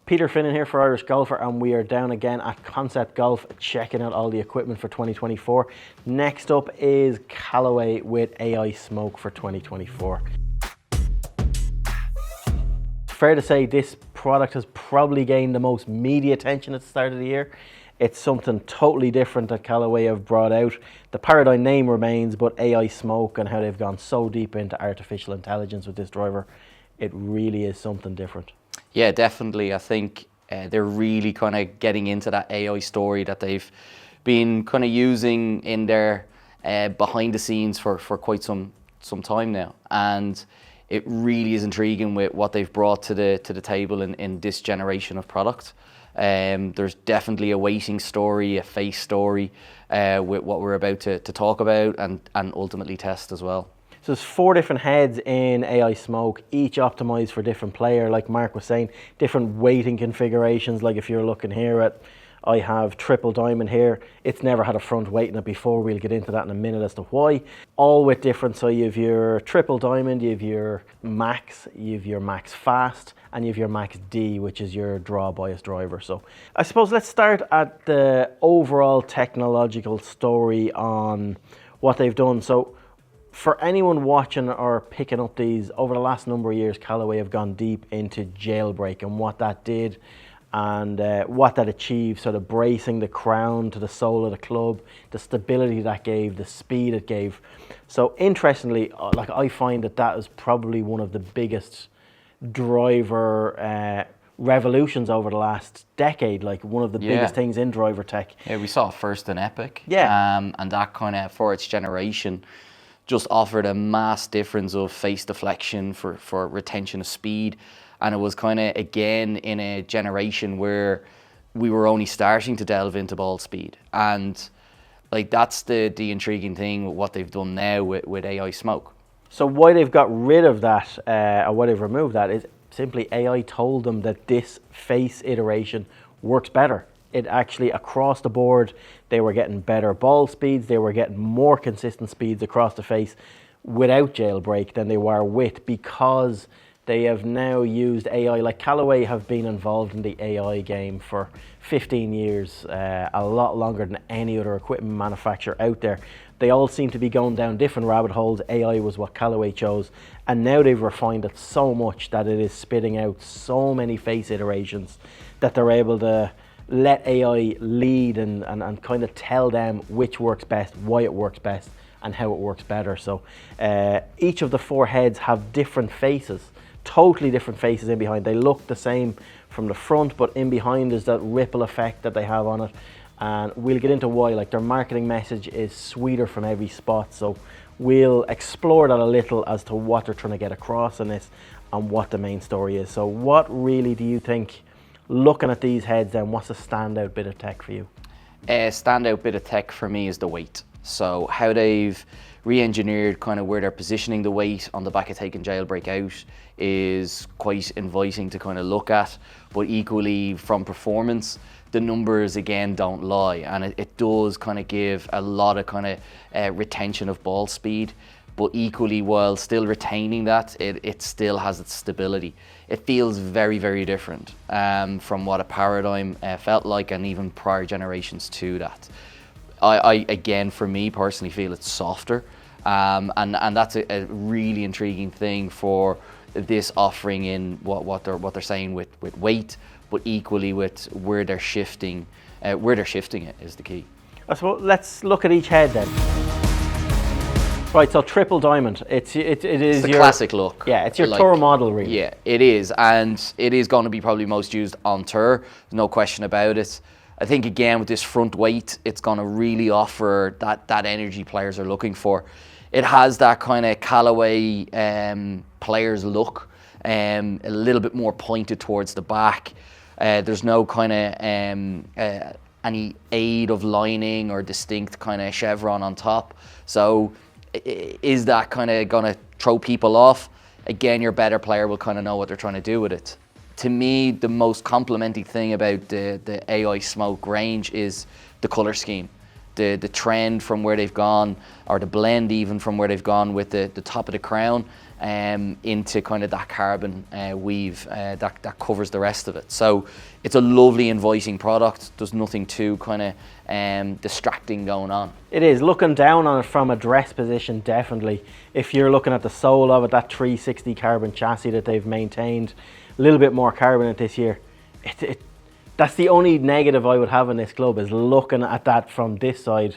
Peter Finnan here for Irish Golfer, and we are down again at Concept Golf checking out all the equipment for 2024. Next up is Callaway with AI Smoke for 2024. Fair to say this product has probably gained the most media attention at the start of the year. It's something totally different that Callaway have brought out. The Paradym name remains, but AI Smoke and how they've gone so deep into artificial intelligence with this driver, it really is something different. Yeah, definitely. I think they're really kind of getting into that AI story that they've been kind of using in their behind the scenes for quite some time now. And it really is intriguing with what they've brought to the table in this generation of product. There's definitely a waiting story, a face story with what we're about to talk about and ultimately test as well. So there's 4 different heads in AI Smoke, each optimized for different player. Like Mark was saying, different weighting configurations. Like if you're looking here at, I have triple diamond here. It's never had a front weight in it before. We'll get into that in a minute as to why. All with different, so you have your triple diamond, you have your max, you have your max fast, and you have your max D, which is your draw bias driver. So I suppose let's start at the overall technological story on what they've done. So for anyone watching or picking up these, over the last number of years, Callaway have gone deep into jailbreak and what that did and what that achieved, sort of bracing the crown to the sole of the club, the stability that gave, the speed it gave. So interestingly, like I find that is probably one of the biggest driver revolutions over the last decade, like one of the biggest things in driver tech. Yeah, we saw it first in Epic. Yeah. And that kind of, for its generation, just offered a mass difference of face deflection for retention of speed. And it was kind of, again, in a generation where we were only starting to delve into ball speed. And like that's the intriguing thing with what they've done now with AI Smoke. So why they've got rid of that, or why they've removed that, is simply AI told them that this face iteration works better. It actually, across the board, they were getting better ball speeds, they were getting more consistent speeds across the face without jailbreak than they were with, because they have now used AI. Like Callaway have been involved in the AI game for 15 years, a lot longer than any other equipment manufacturer out there. They all seem to be going down different rabbit holes. AI was what Callaway chose, and now they've refined it so much that it is spitting out so many face iterations that they're able to let AI lead and kind of tell them which works best, why it works best, and how it works better. So each of the 4 heads have different faces, totally different faces in behind. They look the same from the front, but in behind is that ripple effect that they have on it. And we'll get into why. Like their marketing message is sweeter from every spot. So we'll explore that a little as to what they're trying to get across in this and what the main story is. So what really do you think, looking at these heads then, what's a standout bit of tech for you? A standout bit of tech for me is the weight. So how they've re-engineered kind of where they're positioning the weight on the back of taking jailbreak out is quite inviting to kind of look at. But equally from performance, the numbers again don't lie, and it does kind of give a lot of kind of retention of ball speed. But equally, while still retaining that, it still has its stability. It feels very, very different from what a Paradym felt like, and even prior generations to that. I again, for me personally, feel it's softer, and that's a really intriguing thing for this offering in what they're saying with weight, but equally with where they're shifting it is the key. I suppose let's look at each head then. Right, so triple diamond. It's the classic look. Yeah, it's your tour model, really. Yeah, it is, and it is going to be probably most used on tour. No question about it. I think again with this front weight, it's going to really offer that energy players are looking for. It has that kind of Callaway players look, a little bit more pointed towards the back. There's no kind of any aid of lining or distinct kind of chevron on top. So is that kind of going to throw people off? Again, your better player will kind of know what they're trying to do with it. To me, the most complimenting thing about the AI Smoke range is the color scheme. The trend from where they've gone, or the blend even from where they've gone with the top of the crown into kind of that carbon weave that covers the rest of it. So it's a lovely inviting product. There's nothing too kind of distracting going on. It is. Looking down on it from a dress position, definitely. If you're looking at the sole of it, that 360 carbon chassis that they've maintained, a little bit more carbon in it this year. That's the only negative I would have in this club, is looking at that from this side.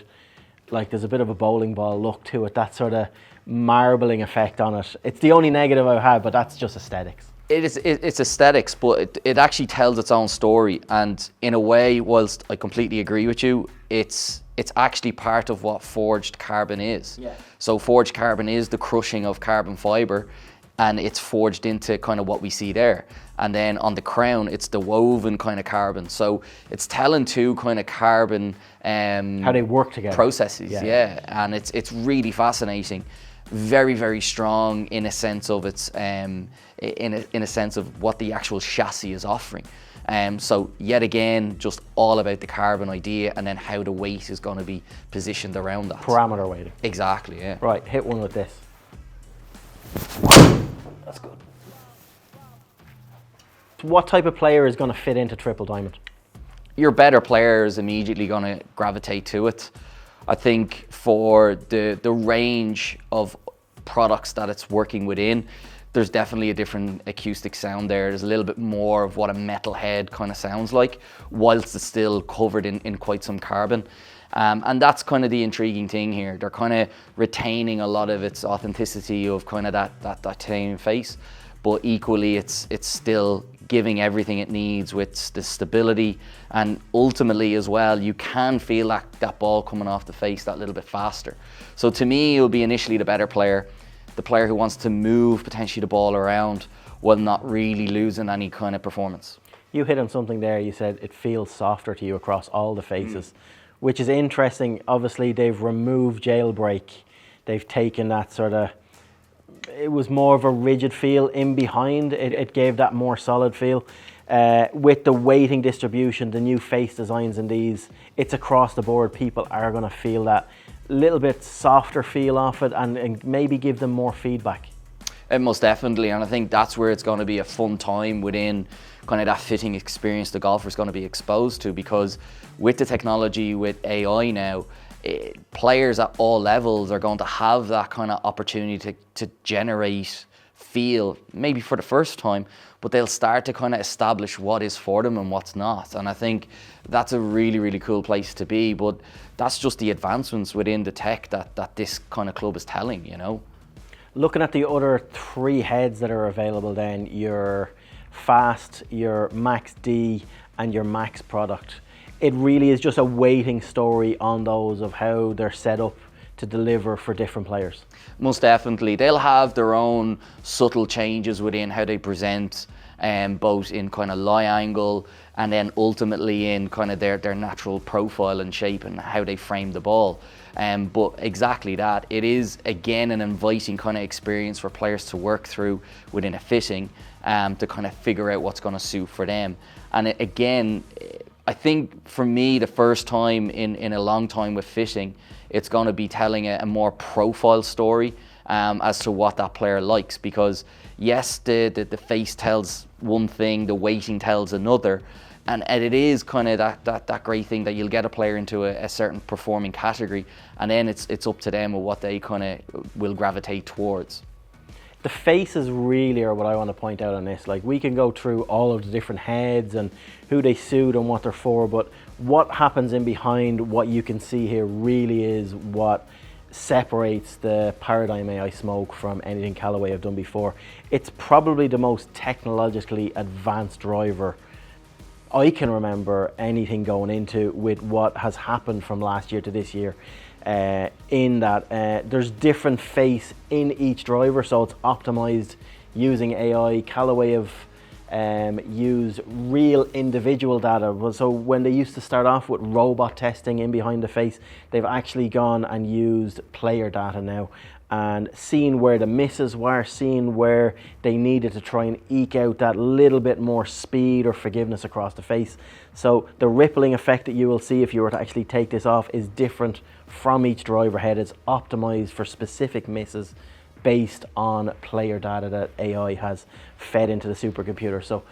Like, there's a bit of a bowling ball look to it, that sort of marbling effect on it. It's the only negative I have, but that's just aesthetics. It's aesthetics, but it actually tells its own story. And in a way, whilst I completely agree with you, it's actually part of what forged carbon is. Yeah. So forged carbon is the crushing of carbon fiber, and it's forged into kind of what we see there. And then on the crown, it's the woven kind of carbon. So it's telling two kind of carbon how they work together, processes. Yeah. And it's really fascinating. Very, very strong in a sense of its in a sense of what the actual chassis is offering. So yet again, just all about the carbon idea, and then how the weight is going to be positioned around that. Parameter weighting. Exactly, yeah. Right, hit one with this. That's good. What type of player is going to fit into Triple Diamond? Your better player is immediately going to gravitate to it. I think for the range of products that it's working within, there's definitely a different acoustic sound there. There's a little bit more of what a metal head kind of sounds like, whilst it's still covered in quite some carbon. And that's kind of the intriguing thing here. They're kind of retaining a lot of its authenticity of kind of that titanium face, but equally it's still giving everything it needs with the stability, and ultimately as well, you can feel that ball coming off the face that little bit faster. So to me, it'll be initially the better player, the player who wants to move potentially the ball around while not really losing any kind of performance. You hit on something there. You said it feels softer to you across all the faces, which is interesting. Obviously, they've removed jailbreak. They've taken that sort of, it was more of a rigid feel in behind. It gave that more solid feel. With the weighting distribution, the new face designs in these, it's across the board. People are going to feel that little bit softer feel off it, and maybe give them more feedback. Most definitely, and I think that's where it's going to be a fun time within kind of that fitting experience the golfer's going to be exposed to, because with the technology, with AI now, players at all levels are going to have that kind of opportunity to generate feel, maybe for the first time, but they'll start to kind of establish what is for them and what's not. And I think that's a really, really cool place to be. But that's just the advancements within the tech that this kind of club is telling, you know. Looking at the other three heads that are available then, your Fast, your Max D and your Max product, it really is just a waiting story on those of how they're set up to deliver for different players. Most definitely. They'll have their own subtle changes within how they present, both in kind of lie angle and then ultimately in kind of their natural profile and shape and how they frame the ball. But exactly that, it is again an inviting kind of experience for players to work through within a fitting, to kind of figure out what's going to suit for them. And again, I think for me, the first time in a long time with fitting, it's going to be telling a more profile story as to what that player likes. Because yes, the face tells one thing, the weighting tells another, and it is kind of that great thing that you'll get a player into a certain performing category, and then it's up to them with what they kind of will gravitate towards. The faces really are what I want to point out on this. Like, we can go through all of the different heads and who they suit and what they're for, but what happens in behind what you can see here really is what separates the Paradym AI Smoke from anything Callaway have done before. It's probably the most technologically advanced driver I can remember anything going into, with what has happened from last year to this year. In that there's different face in each driver, so it's optimized using AI. Callaway have used real individual data. So when they used to start off with robot testing in behind the face, they've actually gone and used player data now and seen where the misses were, seen where they needed to try and eke out that little bit more speed or forgiveness across the face. So the rippling effect that you will see if you were to actually take this off is different from each driver head. It's optimized for specific misses based on player data that AI has fed into the supercomputer. So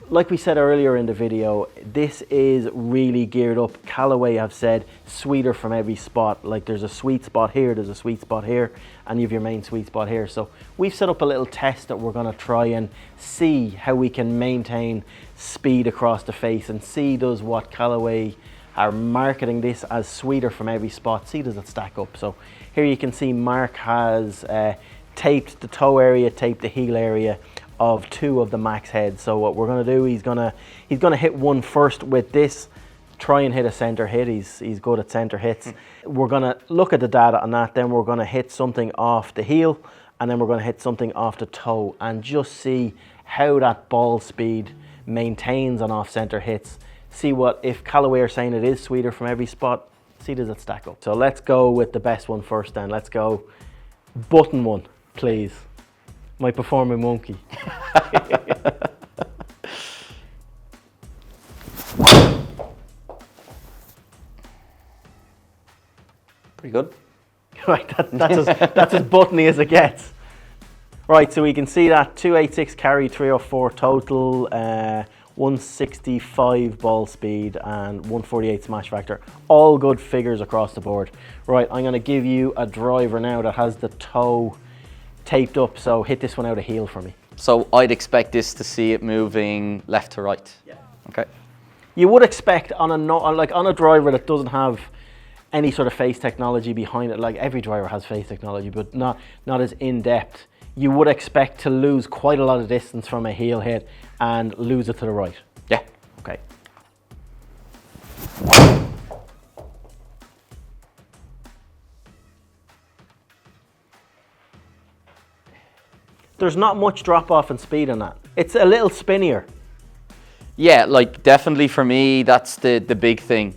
like we said earlier in the video, this is really geared up. Callaway have said sweeter from every spot. Like there's a sweet spot here, there's a sweet spot here, and you have your main sweet spot here. So we've set up a little test that we're gonna try and see how we can maintain speed across the face and see does what Callaway are marketing this as sweeter from every spot, see does it stack up. So here you can see Mark has taped the toe area, taped the heel area of 2 of the max heads. So what we're gonna do, he's gonna hit one first with this, try and hit a center hit. He's good at center hits. We're gonna look at the data on that, then we're gonna hit something off the heel, and then we're gonna hit something off the toe and just see how that ball speed maintains on off center hits. See what, if Callaway are saying it is sweeter from every spot, see does it stack up. So let's go with the best one first then. Let's go button one, please. My performing monkey. Pretty good. Right, that's as buttony as it gets. Right, so we can see that 286 carry, 304 total, 165 ball speed and 148 smash factor. All good figures across the board. Right, I'm going to give you a driver now that has the toe taped up, so hit this one out of heel for me. So I'd expect this to see it moving left to right. Yeah. Okay. You would expect on a driver that doesn't have any sort of face technology behind it, like every driver has face technology, but not as in depth. You would expect to lose quite a lot of distance from a heel hit and lose it to the right. Yeah. Okay. There's not much drop off in speed on that. It's a little spinnier. Yeah, like definitely for me, that's the big thing.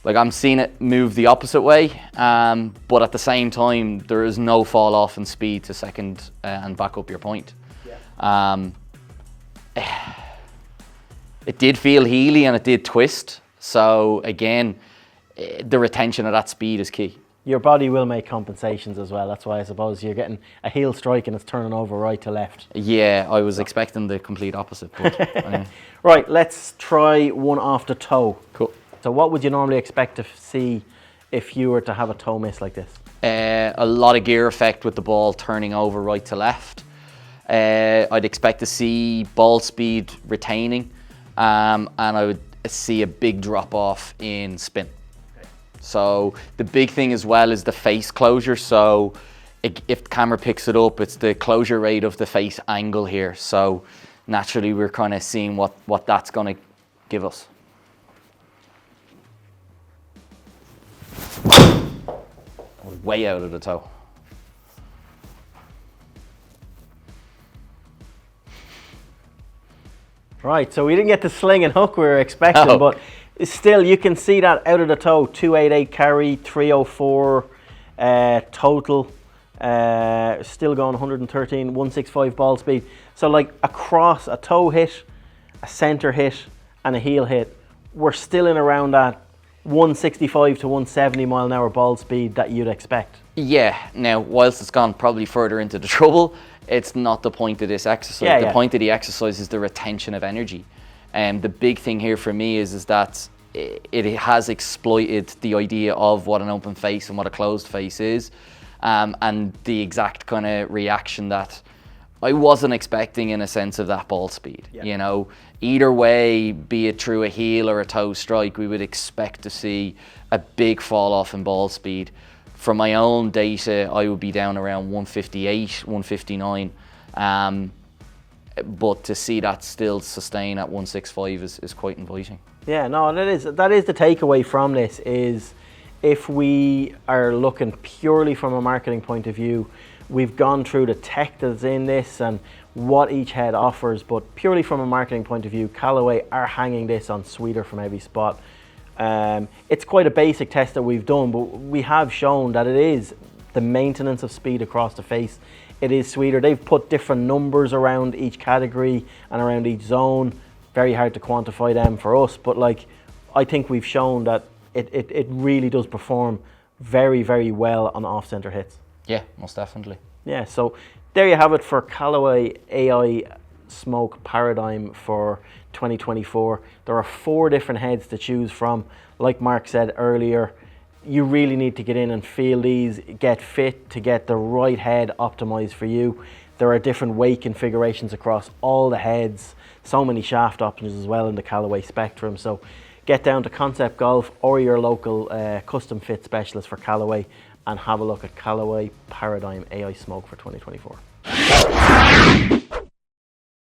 Like I'm seeing it move the opposite way, but at the same time, there is no fall off in speed to second and back up your point. Yeah. It did feel heely and it did twist. So again, the retention of that speed is key. Your body will make compensations as well. That's why I suppose you're getting a heel strike and it's turning over right to left. Yeah, I was expecting the complete opposite. But, Right, let's try one off the toe. Cool. So what would you normally expect to see if you were to have a toe miss like this? A lot of gear effect with the ball turning over right to left. I'd expect to see ball speed retaining, and I would see a big drop off in spin. So the big thing as well is the face closure. So if the camera picks it up, it's the closure rate of the face angle here. So naturally we're kind of seeing what that's going to give us. Way out of the toe. Right, so we didn't get the sling and hook we were expecting, but still you can see that out of the toe, 288 carry, 304 total, still going 113, 165 ball speed. So like across a toe hit, a center hit and a heel hit, we're still in around that 165 to 170 mile an hour ball speed that you'd expect. Yeah, now whilst it's gone probably further into the trouble, it's not the point of this exercise. Yeah, the point of the exercise is the retention of energy. And the big thing here for me is that it has exploited the idea of what an open face and what a closed face is, and the exact kind of reaction that I wasn't expecting in a sense of that ball speed. Yeah. You know, either way, be it through a heel or a toe strike, we would expect to see a big fall off in ball speed. For my own data, I would be down around 158, 159. But to see that still sustain at 165 is quite inviting. Yeah, no, that is the takeaway from this is if we are looking purely from a marketing point of view, we've gone through the tech that's in this and what each head offers, but purely from a marketing point of view, Callaway are hanging this on sweeter from every spot. It's quite a basic test that we've done, but we have shown that it is the maintenance of speed across the face. It is sweeter. They've put different numbers around each category and around each zone. Very hard to quantify them for us, but like I think we've shown that it really does perform very, very well on off-center hits. Yeah, most definitely. Yeah, so there you have it for Callaway AI Smoke Paradym for 2024. There are 4 different heads to choose from. Like Mark said earlier, you really need to get in and feel these, get fit to get the right head optimized for you. There are different weight configurations across all the heads, so many shaft options as well in the Callaway spectrum. So get down to Concept Golf or your local custom fit specialist for Callaway and have a look at Callaway Paradym AI Smoke for 2024.